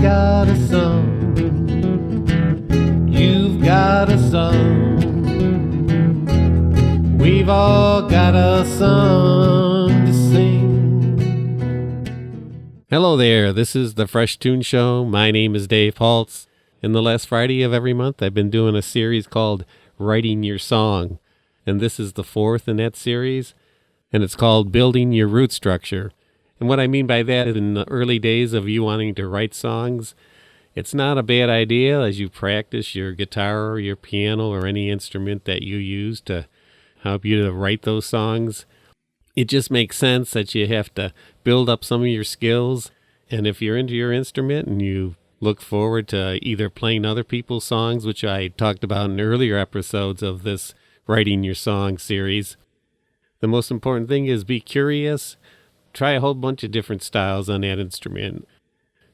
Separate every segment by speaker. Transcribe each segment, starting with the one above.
Speaker 1: got a song. You've got a song. We've all got a song to sing. Hello there, this is the Fresh Toones Show. My name is Dave Haltz. And the last Friday of every month, I've been doing a series called Writing Your Song. And this is the fourth in that series. And it's called Building Your Root Structure. And what I mean by that is in the early days of you wanting to write songs, it's not a bad idea as you practice your guitar or your piano or any instrument that you use to help you to write those songs. It just makes sense that you have to build up some of your skills. And if you're into your instrument and you look forward to either playing other people's songs, which I talked about in earlier episodes of this Writing Your Song series, the most important thing is be curious. Try a whole bunch of different styles on that instrument.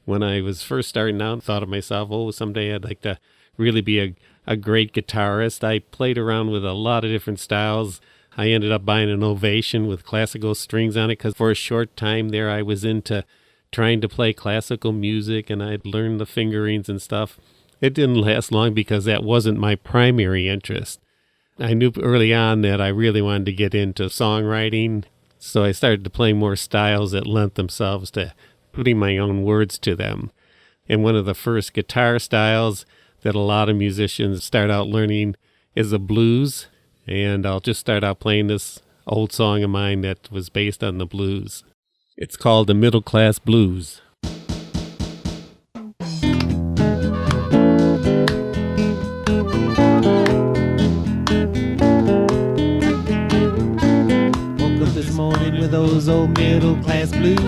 Speaker 1: When I was first starting out, I thought of myself, someday I'd like to really be a great guitarist. I played around with a lot of different styles. I ended up buying an Ovation with classical strings on it because for a short time there I was into trying to play classical music and I'd learned the fingerings and stuff. It didn't last long because that wasn't my primary interest. I knew early on that I really wanted to get into songwriting, so I started to play more styles that lent themselves to putting my own words to them. And one of the first guitar styles that a lot of musicians start out learning is the blues. And I'll just start out playing this old song of mine that was based on the blues. It's called the Middle Class Blues.
Speaker 2: Woke up this morning with those old middle class blues.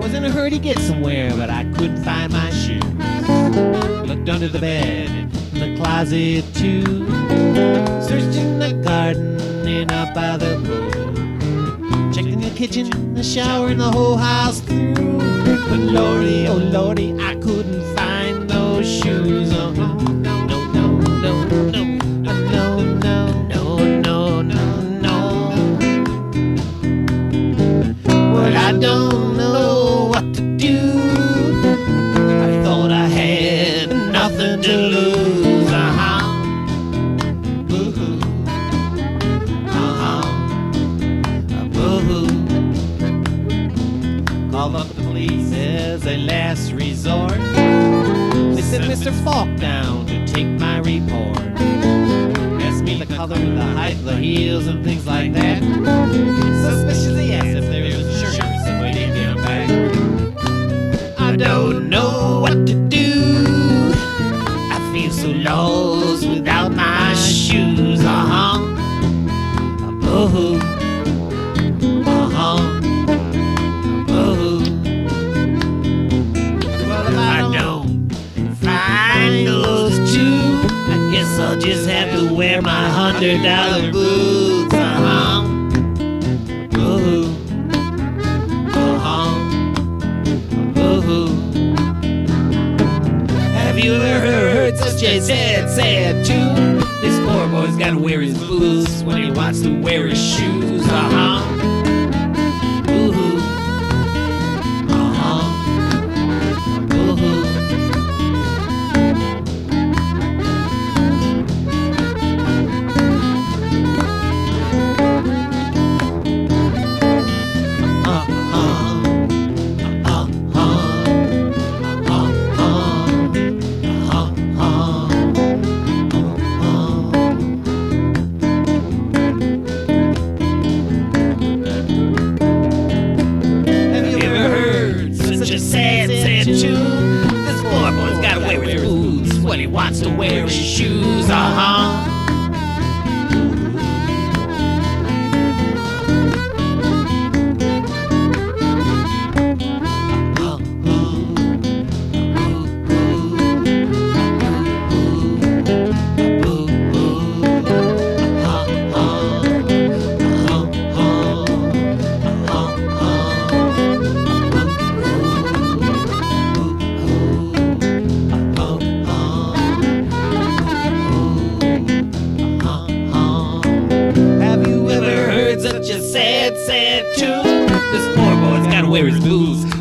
Speaker 2: Was in a hurry to get somewhere, but I couldn't find my shoes. Looked under the bed, in the closet too. Searched in the garden and up by the pool. Checked in the kitchen, the shower, and the whole house through. But lordy, oh lordy, I couldn't find those shoes. Oh no, no, no, no, no, no, no, no, no, no. Well, I don't know what to do. I thought I had nothing to lose. Called up the police as a last resort. They sent Mr. Falk down to take my report. Asked me the color, the height, the heels, and things like that. Suspiciously asked if there was insurance and we didn't get them back. I don't know what to do. I feel so lost without my shoes. Oh, I'll just have to wear my $100 boots. Have you ever heard such a sad tune? This poor boy's gotta wear his boots when he wants to wear his shoes. Wants to wear his shoes,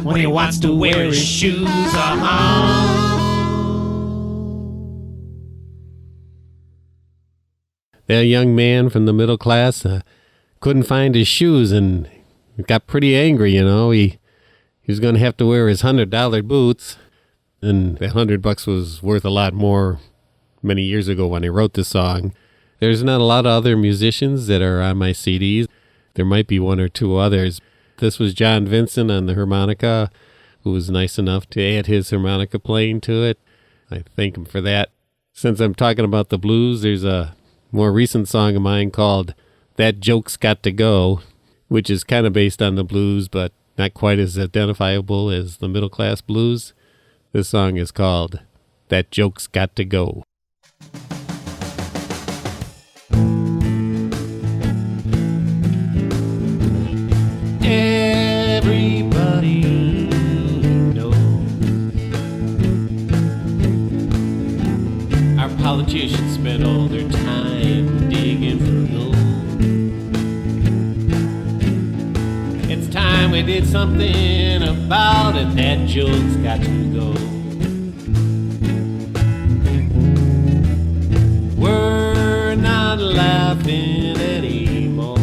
Speaker 2: when he wants to wear his shoes on.
Speaker 1: That young man from the middle class couldn't find his shoes and got pretty angry, you know. He was going to have to wear his $100 boots, and that $100 was worth a lot more many years ago when I wrote this song. There's not a lot of other musicians that are on my CDs. There might be one or two others. This was John Vincent on the harmonica, who was nice enough to add his harmonica playing to it. I thank him for that. Since I'm talking about the blues, there's a more recent song of mine called That Joke's Got to Go, which is kind of based on the blues, but not quite as identifiable as the middle class blues. This song is called That Joke's Got to Go.
Speaker 2: Everybody knows our politicians spend all their time digging for gold. It's time we did something about it. That joke's got to go. We're not laughing anymore.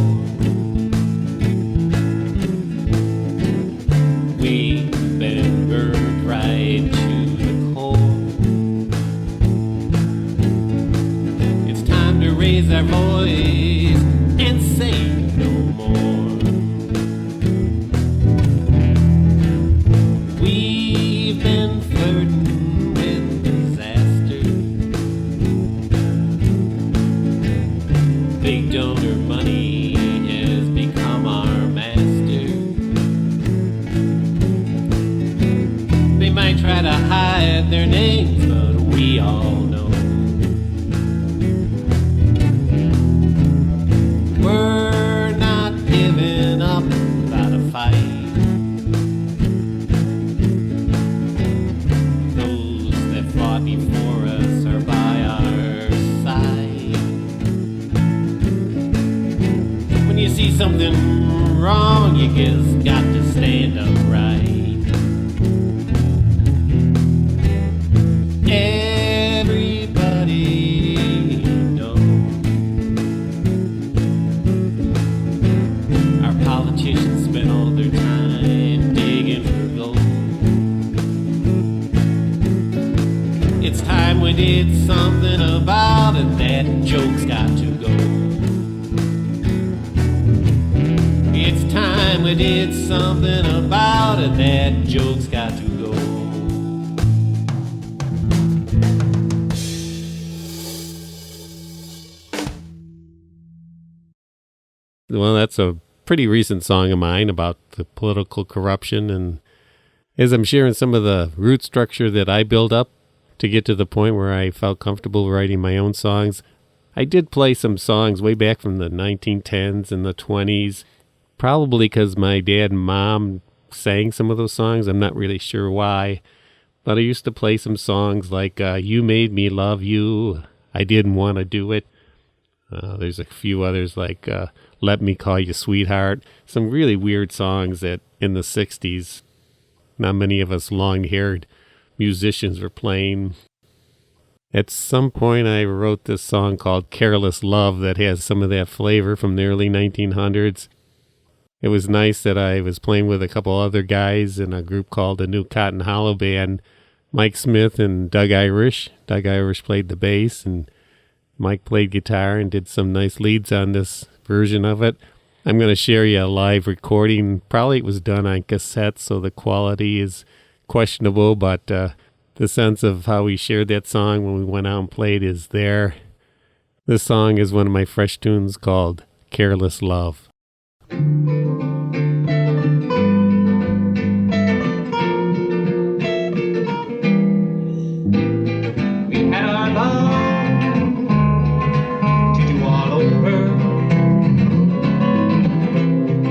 Speaker 2: We've been burned right to the core. It's time to raise our voice and say no more. We've been flirting with disaster. Big donor money has become our master. They might try to hide their names, but we all know we're not giving up without a fight. Those that fought before us are by our side. When you see something wrong, you just got to stand up right. Everybody knows our politicians spend all their time digging for gold. It's time we did something about it. That joke's got to go. It's time we did something about it. That joke's got to go.
Speaker 1: Well, that's a pretty recent song of mine about the political corruption, and as I'm sharing some of the root structure that I built up to get to the point where I felt comfortable writing my own songs, I did play some songs way back from the 1910s and the 20s, probably because my dad and mom sang some of those songs. I'm not really sure why, but I used to play some songs like You Made Me Love You, I Didn't Want to Do It. There's a few others like Let Me Call You Sweetheart. Some really weird songs that in the 60s, not many of us long-haired musicians were playing. At some point, I wrote this song called Careless Love that has some of that flavor from the early 1900s. It was nice that I was playing with a couple other guys in a group called the New Cotton Hollow Band, Mike Smith and Doug Irish. Doug Irish played the bass, and Mike played guitar and did some nice leads on this version of it. I'm going to share you a live recording. Probably it was done on cassette, so the quality is questionable, but the sense of how we shared that song when we went out and played is there. This song is one of my fresh tunes called Careless Love.
Speaker 2: We had our love to do all over.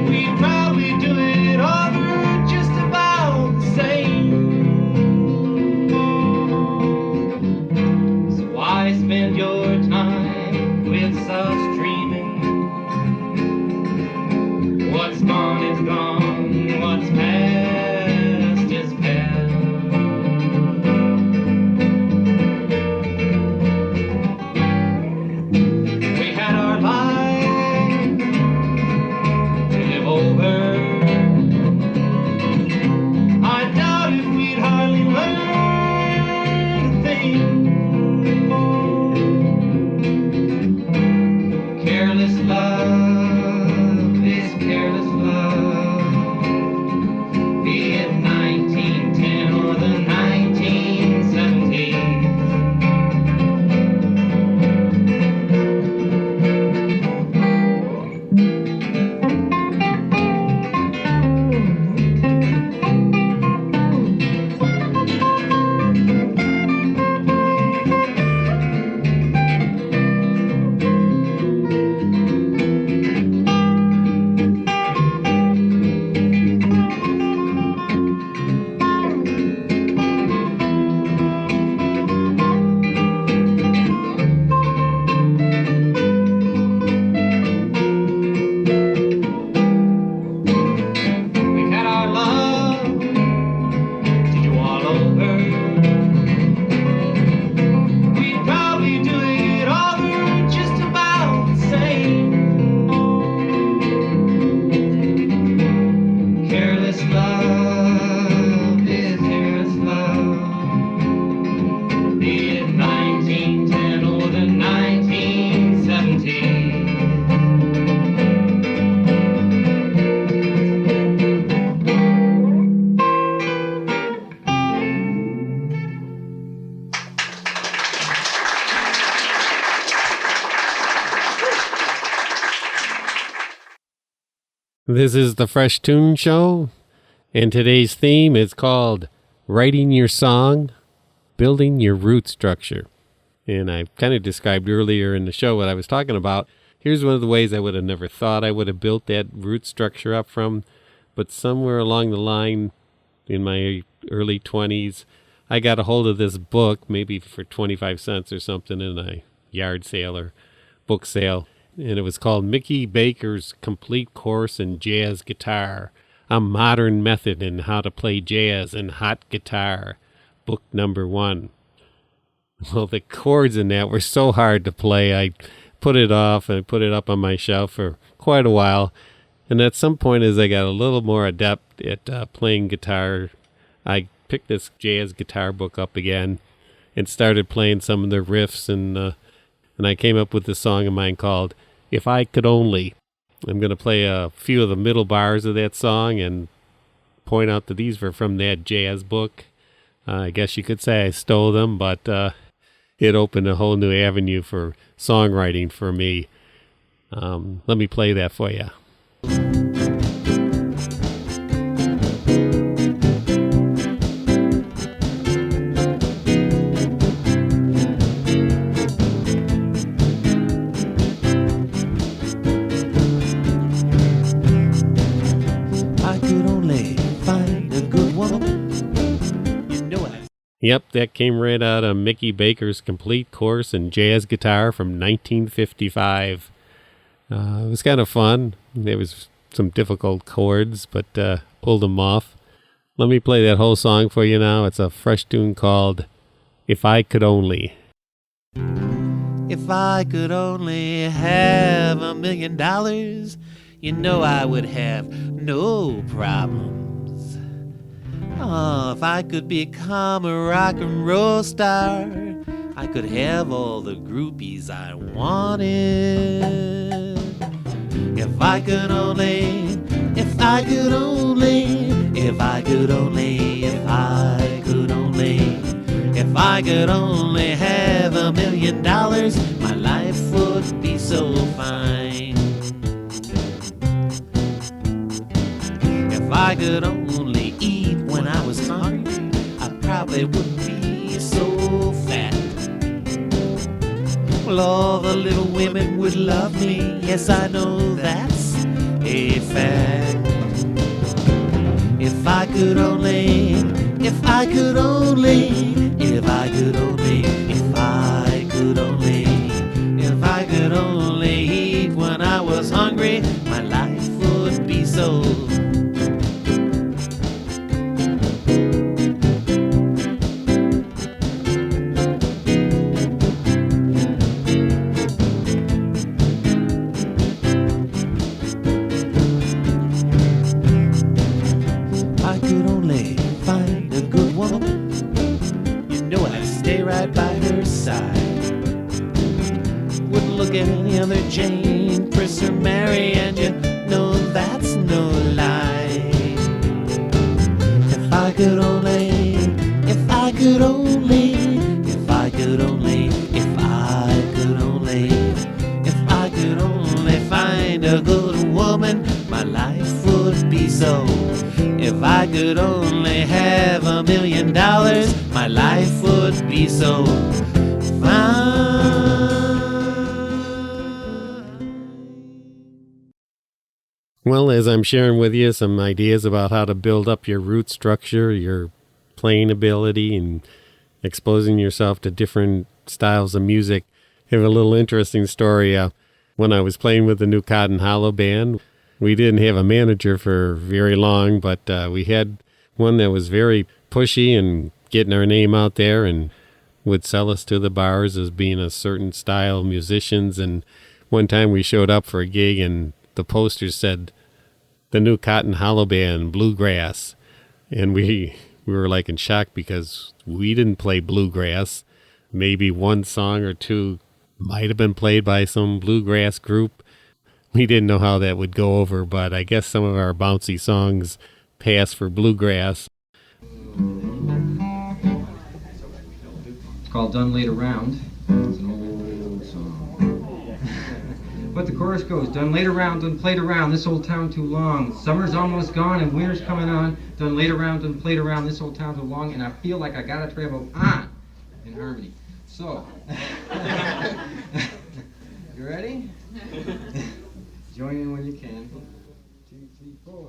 Speaker 2: We'd probably do it over just about the same. So why spend your time with such dreaming only learned a thing. Careless love is careless love, be it 1910 or the 1970s.
Speaker 1: This is the Fresh Tune Show, and today's theme is called Writing Your Song, Building Your Root Structure. And I kind of described earlier in the show what I was talking about. Here's one of the ways I would have never thought I would have built that root structure up from, but somewhere along the line in my early 20s, I got a hold of this book, maybe for 25 cents or something in a yard sale or book sale. And it was called Mickey Baker's Complete Course in Jazz Guitar, a Modern Method in How to Play Jazz and Hot Guitar, book number 1. Well, the chords in that were so hard to play, I put it off and put it up on my shelf for quite a while. And at some point, as I got a little more adept at playing guitar, I picked this jazz guitar book up again and started playing some of the riffs, and I came up with this song of mine called If I Could Only. I'm going to play a few of the middle bars of that song and point out that these were from that jazz book. I guess you could say I stole them, but it opened a whole new avenue for songwriting for me. Let me play that for you. Yep, that came right out of Mickey Baker's Complete Course in Jazz Guitar from 1955. It was kind of fun. There was some difficult chords, but pulled them off. Let me play that whole song for you now. It's a fresh tune called If I Could Only.
Speaker 2: If I could only have $1 million, you know I would have no problems. Oh, if I could become a rock and roll star, I could have all the groupies I wanted. If I could only, if I could only, if I could only, if I could only, if I could only have $1 million, my life would be so fine. If I could only eat when I was hungry, I probably wouldn't be so fat. Well, all the little women would love me, yes, I know that's a fact. If I could only, if I could only, if I could only, if I could only, if I could only eat when I was hungry, my life would be so. I could only find a good woman right by her side. Wouldn't look at any other Jane, Pris or Mary, and you know that's no lie. If I could only, if I could only, if I could only, if I could only, if I could only find a good woman, my life would be so. If I could only have $1 million, my life would be so fine.
Speaker 1: Well, as I'm sharing with you some ideas about how to build up your root structure, your playing ability, and exposing yourself to different styles of music, I have a little interesting story. When I was playing with the new Cotton Hollow band, we didn't have a manager for very long, but we had one that was very pushy and getting our name out there and would sell us to the bars as being a certain style of musicians. And one time we showed up for a gig and the poster said, the new Cotton Hollow Band, Bluegrass. And we were like in shock because we didn't play bluegrass. Maybe one song or two might have been played by some bluegrass group. We didn't know how that would go over, but I guess some of our bouncy songs pass for bluegrass.
Speaker 3: It's called Done Laid Around. It's an old song. But the chorus goes, done laid around, done played around, this old town too long. Summer's almost gone and winter's coming on. Done laid around, done played around, this old town too long. And I feel like I gotta travel on in harmony. So, you ready? Join in when you can. 2, 3, 4.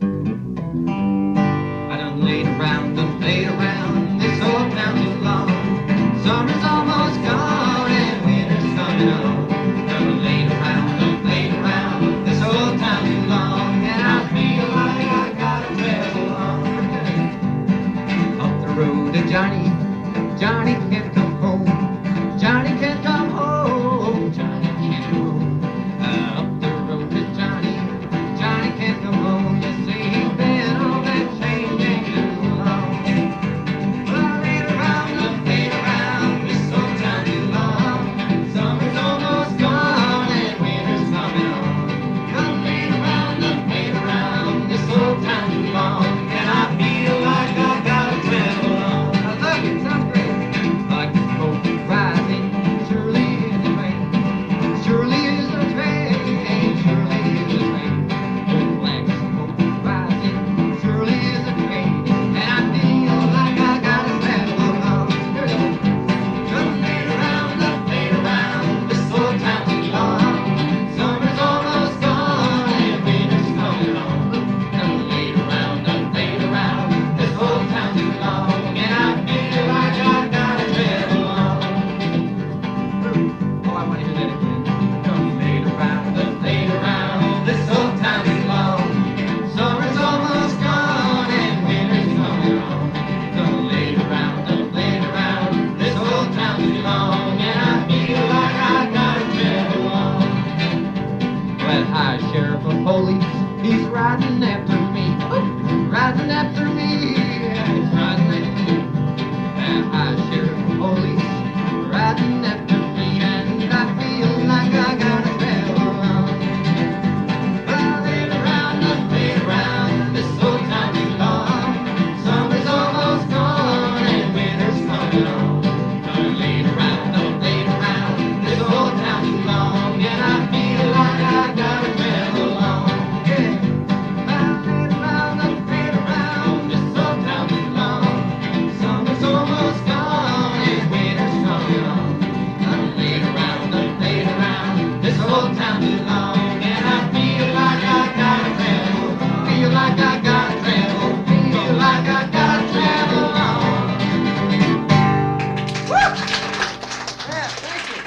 Speaker 3: I done laid around, done played around, this old town too long. Summer's almost gone and winter's coming on. Done laid around, done played around, this old town too long. And I feel like I gotta travel on. Up the road to Johnny, Johnny can't come home. Johnny can't come home, Johnny can't go home. Up the road to Johnny, Johnny can't come home. You see he's been on that train gang too long. Well, I laid around, I played around, this old town too long. Summer's almost gone and winter's coming on. I laid around, I played around, this old town too long. And I feel like I gotta travel on. I love it, sounds great. Like the smoke rising, surely is the rain. Surely is the train, surely is the train. Oh, black smoke rising, surely is the train. And I feel like I gotta travel on. Here we go. Done laid around, done played around, this old town too long. Summer's almost gone and winter's coming on. Done laid around, done played around, this old town too long. And I feel like I gotta travel on. Oh, I want to hear that again. Done laid around, this old town too long. Summer's almost gone and winter's coming on. Done laid around, this old town too long. And I feel like I gotta travel on. Well, hi, Sheriff of Police, he's riding after me. Riding after me, yeah, he's riding after me. Well, hi, Sheriff of Police, riding after me. And I feel like I gotta travel on. Well, I laid around, this old town too long. Summer's almost gone and winter's coming on. Done laid around, this old town too long. And I feel like I gotta travel on. Yeah. Well, I laid around, this old town too long. Summer's almost gone and winter's coming on. Done laid around, this old town too long. And I feel like I gotta travel. Feel like I gotta travel. Feel like I gotta travel on. Woo! Yeah, thank you.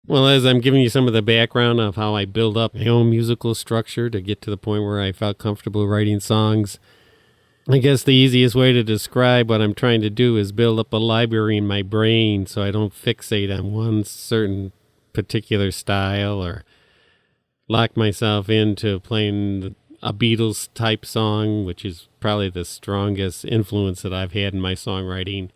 Speaker 1: Well, as I'm giving you some of the background of how I build up my own musical structure to get to the point where I felt comfortable writing songs, I guess the easiest way to describe what I'm trying to do is build up a library in my brain so I don't fixate on one certain particular style or lock myself into playing a Beatles type song, which is probably the strongest influence that I've had in my songwriting.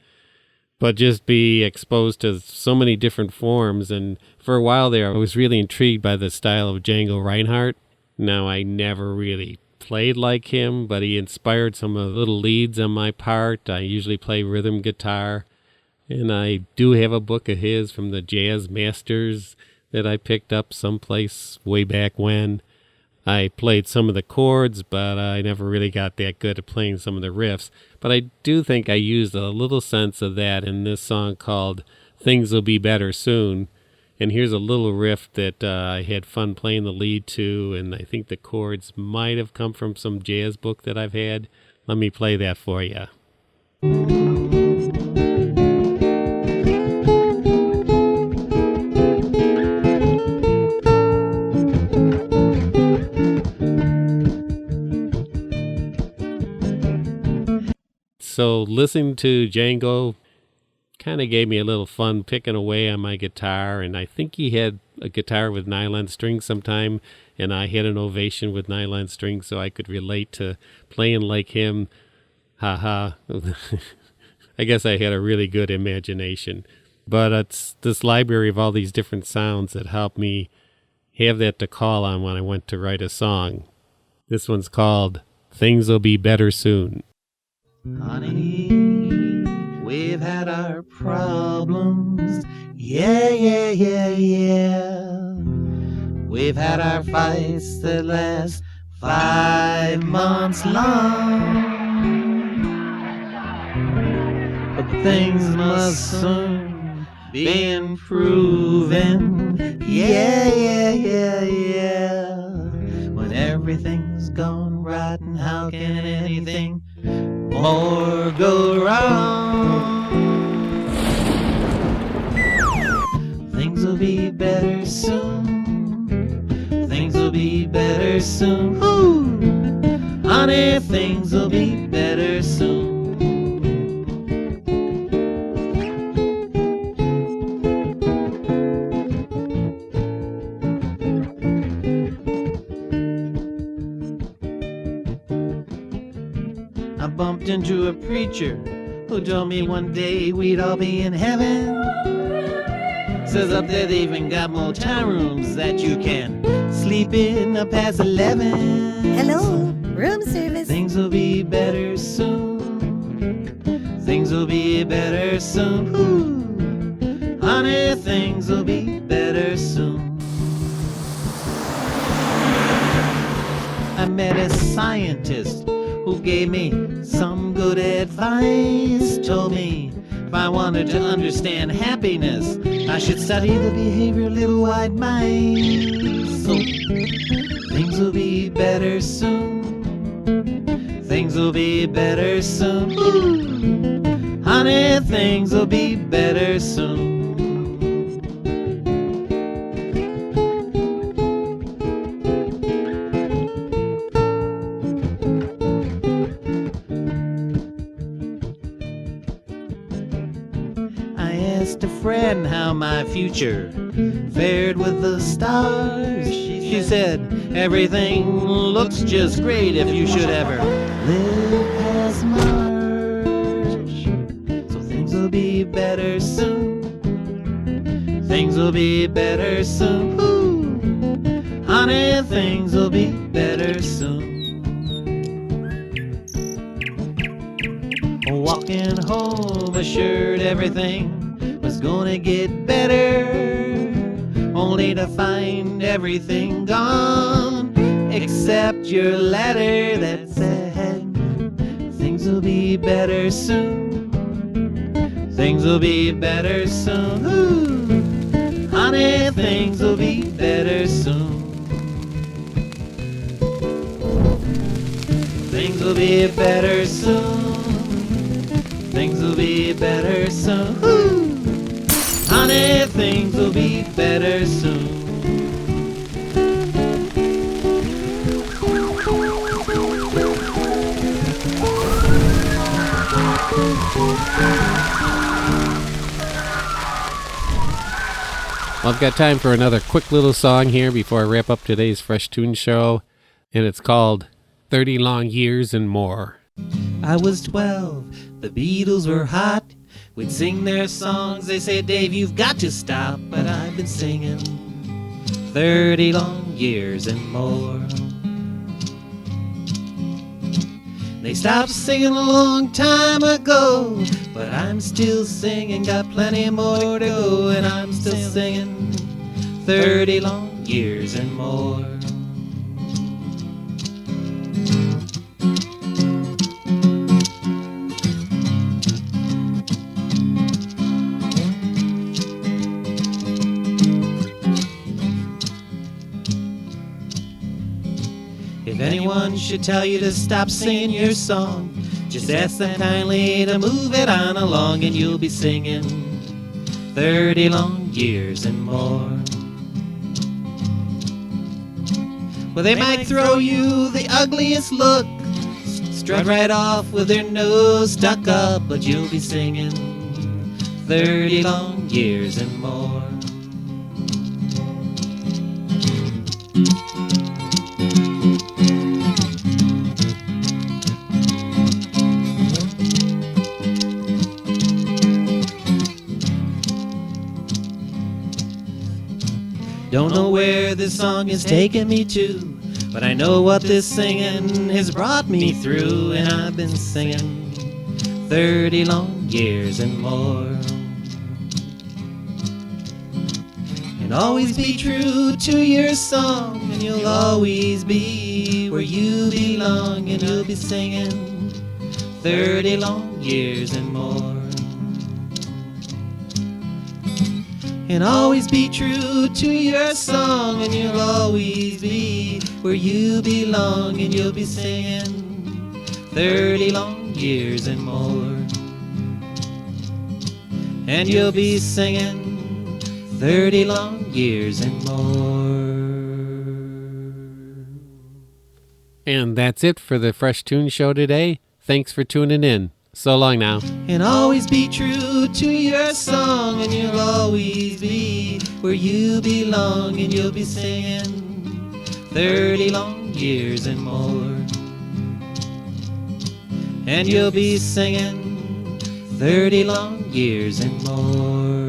Speaker 1: but just be exposed to so many different forms. And for a while there, I was really intrigued by the style of Django Reinhardt. Now, I never really played like him, but he inspired some of the little leads on my part. I usually play rhythm guitar, and I do have a book of his from the Jazz Masters that I picked up someplace way back when. I played some of the chords, but I never really got that good at playing some of the riffs. But I do think I used a little sense of that in this song called Things Will Be Better Soon. And here's a little riff that I had fun playing the lead to, and I think the chords might have come from some jazz book that I've had. Let me play that for you. So listening to Django kind of gave me a little fun picking away on my guitar, and I think he had a guitar with nylon strings sometime, and I had an Ovation with nylon strings, so I could relate to playing like him. Ha ha. I guess I had a really good imagination. But it's this library of all these different sounds that helped me have that to call on when I went to write a song. This one's called Things Will Be Better Soon.
Speaker 2: Honey, we've had our problems. Yeah, yeah, yeah, yeah. We've had our fights that last 5 months long. But things must soon be improving. Yeah, yeah, yeah, yeah. When everything's gone right, and how can anything more go wrong? Things will be better soon. Things will be better soon. Ooh, honey, things will be better soon. I bumped into a preacher who told me one day we'd all be in heaven. Says up there they even got motel rooms that you can sleep in up past 11.
Speaker 4: Hello, room service.
Speaker 2: Things will be better soon. Things will be better soon. Ooh, honey, things will be better soon. I met a scientist who gave me some good advice. Told me if I wanted to understand happiness, I should study the behavior of little white mice. So things will be better soon. Things will be better soon. Ooh, honey, things will be better soon. A friend how my future fared with the stars. She said everything looks just great if you should ever live past March. So things will be better soon. Things will be better soon. Ooh, honey, things will be better soon. Walking home assured everything was gonna get better, only to find everything gone except your letter that said things will be better soon. Things will be better soon. Ooh, honey, things will be better soon. Things will be better soon. Things will be better soon. Ooh, honey, things will be better soon.
Speaker 1: Well, I've got time for another quick little song here before I wrap up today's Fresh Toones show, and it's called 30 Long Years and More.
Speaker 2: I was 12, the Beatles were hot. We'd sing their songs, they say, Dave, you've got to stop. But I've been singing 30 long years and more. They stopped singing a long time ago, but I'm still singing, got plenty more to go, and I'm still singing 30 long years and more. If anyone should tell you to stop singing your song, just ask them kindly to move it on along, and you'll be singing 30 long years and more. Well, they might throw you the ugliest look, strut right off with their nose stuck up, but you'll be singing 30 long years and more. Don't know where this song is taking me to, but I know what this singing has brought me through, and I've been singing 30 long years and more. And always be true to your song, and you'll always be where you belong, and you'll be singing 30 long years and more. And always be true to your song, and you'll always be where you belong, and you'll be singing 30 long years and more. And you'll be singing 30 long years and more.
Speaker 1: And that's it for the Fresh Tune Show today. Thanks for tuning in. So long now.
Speaker 2: And always be true to your song, and you'll always be where you belong, and you'll be singing 30 long years and more. And you'll be singing 30 long years and more.